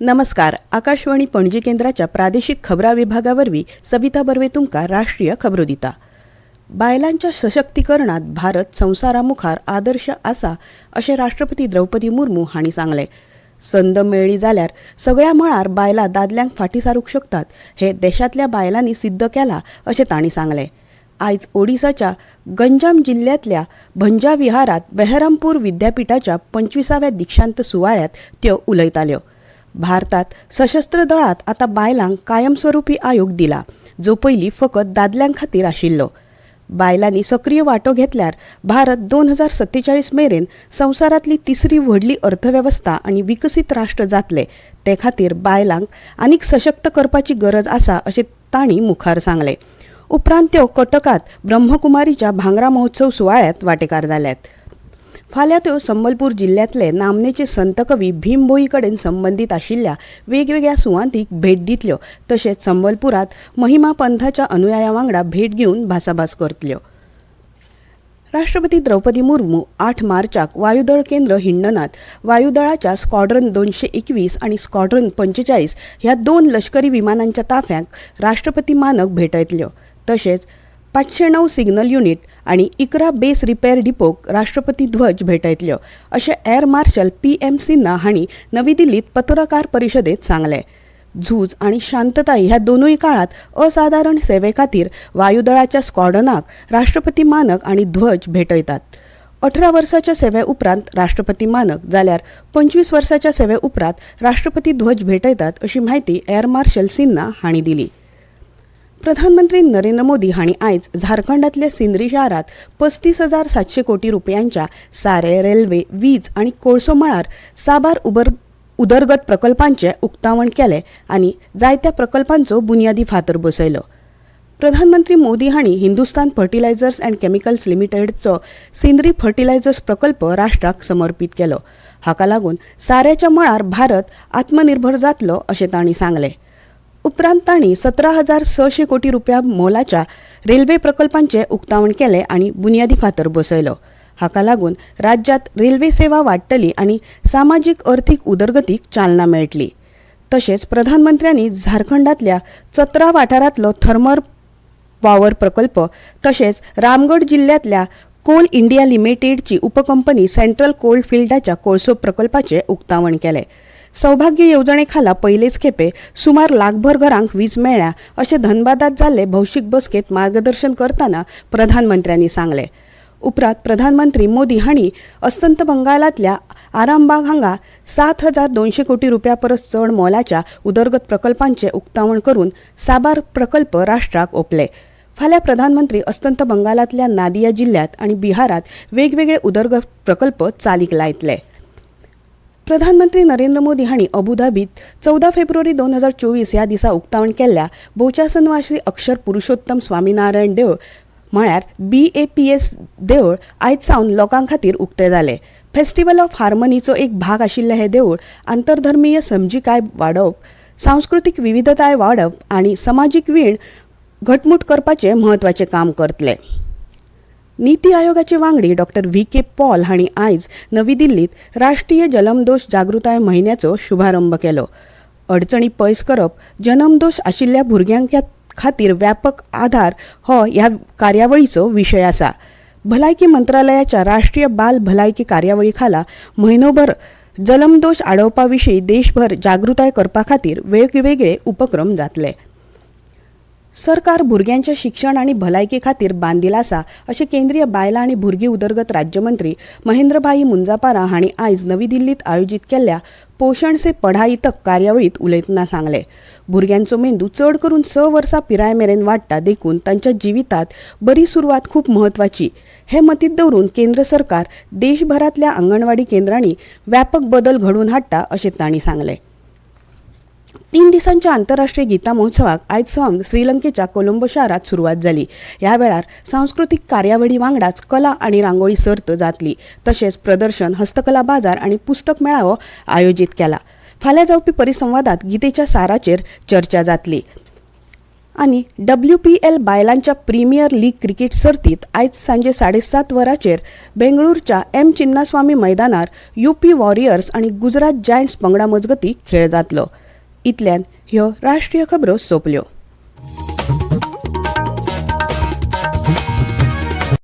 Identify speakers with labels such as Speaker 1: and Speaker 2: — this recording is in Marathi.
Speaker 1: नमस्कार. आकाशवाणी पणजी केंद्राच्या प्रादेशिक खबरा विभागावरवी सविता बर्वे तुमका राष्ट्रीय खबरो दिता. बायलांच्या सशक्तीकरणात भारत संसारामुखार आदर्श आसा अशें राष्ट्रपती द्रौपदी मुर्मू हांणी सांगले. संद मेळ्ळी जाल्यार सगळ्या मळार बायलां दादल्यांक फाटीं सारूंक शकतात हे देशांतल्या बायलांनी सिद्ध केलां अशें तांणी सांगलें. आयज ओडिसाच्या गंजाम जिल्ल्यांतल्या भंजा विहारात बेहरामपूर विद्यापीठाच्या 25व्या दीक्षांत सुवाळ्यात त्यो उलयताल्यो. भारतात सशस्त्र दळात आता बायलांक कायमस्वरूपी आयोग दिला, जो पयलीं फकत दादल्यांक खातीर आशिल्लो. बायलांनी सक्रीय वांटो घेतल्यार भारत 2047 मेरेन संवसारांतली तिसरी व्हडली अर्थवेवस्था आनी विकसीत राष्ट्र जातले. ते खातीर बायलांक आनीक सशक्त करपाची गरज आसा अशें तांणी मुखार सांगलें. उपरांत त्यो कटकात ब्रह्मकुमारीच्या भांगरा महोत्सव सुवाळ्यात वांटेकार जाल्यात. फाल्यां त्यो संबलपूर जिल्ल्यांतले नामनेचे संत कवी भीम भोई कडेन संबंदीत आशिल्ल्या वेगवेगळ्या सुवातींक भेट दितल्यो. तशेंच संबलपुरात महिमा पंथाच्या अनुयायां वांगडा भेट घेवन भासाभास करतल्यो. राष्ट्रपती द्रौपदी मुर्मू 8 मार्चाक वायुदळ केंद्र हिंडनात वायुदळाच्या स्क्वॉड्रन 221 आणि स्क्वॉड्रन 45 ह्या 2 लष्करी विमानांच्या ताफ्यांक राष्ट्रपती मानक भेटयतल्यो. तशेंच 509 सिग्नल युनिट आणि 11 बेस रिपेअर डिपोक राष्ट्रपती ध्वज भेटयतल्यो अशें एअर मार्शल PM सिन्हा हांणी नवी दिल्लीत पत्रकार परिशदेत सांगलें. झूज आणि शांतताय ह्या दोनूय काळात असाधारण सेवे खातीर वायुदळाच्या स्क्वॉड्रनाक राष्ट्रपती मानक आणि ध्वज भेटयतात. 18 वर्साच्या सेवे उपरांत राष्ट्रपती मानक जाल्यार 25 वर्साच्या सेवे उपरांत राष्ट्रपती ध्वज भेटयतात अशी माहिती एअर मार्शल सिन्हा हांणी दिली. प्रधानमंत्री नरेंद्र मोदी हांणी आयज झारखंडांतल्या सिंद्री शारात 35,700 कोटी रुपयांच्या सारे, रेल्वे, वीज आणि कोळसो मळार साबार उदरगत प्रकल्पांचे उक्तावण केले आनी जायत्या प्रकल्पांचो बुन्यादी फातर बसयलो. प्रधानमंत्री मोदी हांणी हिंदुस्तान फर्टिलायझर्स अँड केमिकल्स लिमिटेडचो सिंद्री फर्टिलायझर्स प्रकल्प राष्ट्राक समर्पीत केलो. हाका लागून साऱ्याच्या मळार भारत आत्मनिर्भर जातलो अशें तांणी सांगलें. उपरांत तांणी 17,600 कोटी रुपया मोलाच्या रेल्वे प्रकल्पांचे उक्तावण केले आनी बुन्यादी फातर बसयलो. हाका लागून राज्यात रेल्वे सेवा वाडटली आनी सामाजीक अर्थीक उदरगतीक चालना मेळटली. तशेंच प्रधानमंत्र्यांनी झारखंडांतल्या चत्रा वाठारांतलो थर्मल पॉवर प्रकल्प तशेंच रामगढ जिल्ल्यांतल्या कोल इंडिया लिमिटेडची उपकंपनी सेंट्रल कोल्ड फिल्डाच्या कोळसो प्रकल्पाचे उक्तावण केले. सौभाग्य येवजणे खाला पयलेच खेपे सुमार लाखभर घरांक वीज मेळ्ळ्या अशें धनबादात जाल्ले भौशीक बसकेत मार्गदर्शन करतना प्रधानमंत्र्यांनी सांगलें. उपरांत प्रधानमंत्री मोदी हांणी अस्तंत बंगालांतल्या आरामबाग हांगा 7,200 कोटी रुपया परस चड मोलाच्या उदरगत प्रकल्पांचे उक्तावण करून साबार प्रकल्प राष्ट्राक ओपले. फाल्यां प्रधानमंत्री अस्तंत बंगालांतल्या नादिया जिल्ल्यांत आनी बिहारात वेगवेगळे उदरगत प्रकल्प चालीक लायतले. प्रधानमंत्री नरेंद्र मोदी हांणी अबुधाबीत 14 फेब्रुवारी 2024 ह्या दिसा उक्तावण केल्ल्या भोवचासनवासी अक्षर पुरुषोत्तम स्वामीनारायण देवूळ म्हळ्यार BAPS देवूळ आयज सावन लोकां खातीर उक्तें जालें. फेस्टिवल ऑफ हार्मनीचो एक भाग आशिल्लें हें देवूळ आंतरधर्मीय समजिकाय वाडोवप, सांस्कृतीक विविधताय वाडप आनी समाजीक विण घटमूट करपाचें म्हत्वाचें काम करतलें. नीती आयोगाचे वांगडी डॉ. VK पॉल हांणी आयज नवी दिल्लीत राष्ट्रीय जन्मदोष जागृताय म्हयन्याचो शुभारंभ केलो. अडचणी पयस करप, जन्मदोष आशिल्ल्या भुरग्यांक खातीर व्यापक आधार हो ह्या कार्यावळीचो विशय आसा. भलायकी मंत्रालयाच्या राष्ट्रीय बाल भलायकी कार्यावळी खाला म्हयनोभर जन्मदोष आडोवपा विशीं देशभर जागृताय करपा खातीर वेगवेगळे उपक्रम जातले. सरकार भुरग्यांच्या शिक्षण आणि भलायकी खातीर बांदील आसा अशें केंद्रीय बायलां आनी भुरगीं उदरगत राज्यमंत्री महेंद्रभाई मुंजापारा हांणी आयज नवी दिल्लीत आयोजीत केल्ल्या पोषण से पढाई तक कार्यावळीत उलयतना सांगलें. भुरग्यांचो मेंदू चड करून 6 वर्सां पिराय मेरेन वाडटा, देखून तांच्या जिवितांत बरी सुरवात खूब म्हत्वाची. हे मतींत दवरून केंद्र सरकार देशभरांतल्या आंगणवाडी केंद्रांनी व्यापक बदल घडोवन हाडटा अशें तांणी सांगलें. 3 दिसांच्या आंतरराष्ट्रीय गीता महोत्सवाक आयज सावन श्रीलंकेच्या कोलंबो शारात सुरवात जाली. ह्या वेळार सांस्कृतीक कार्यावळी वांगडाच कला आणि रांगोळी सर्त जातली. तशेंच प्रदर्शन, हस्तकला बाजार आणि पुस्तक मेळावो आयोजीत केला. फाल्यां जावपी परिसंवादात गीतेच्या साराचेर चर्चा जातली. आणि WPL बायलांच्या प्रीमियर लीग क्रिकेट सर्तीत आयज सांजे 7:30 वरांचेर बेंगळूरच्या M चिन्नास्वामी मैदानार UP वॉरियर्स आणि गुजरात जायंट्स पंगडा मजगती खेळ जातलो. इतल्यान ह्यो राष्ट्रीय खबरो सोंपल्यो.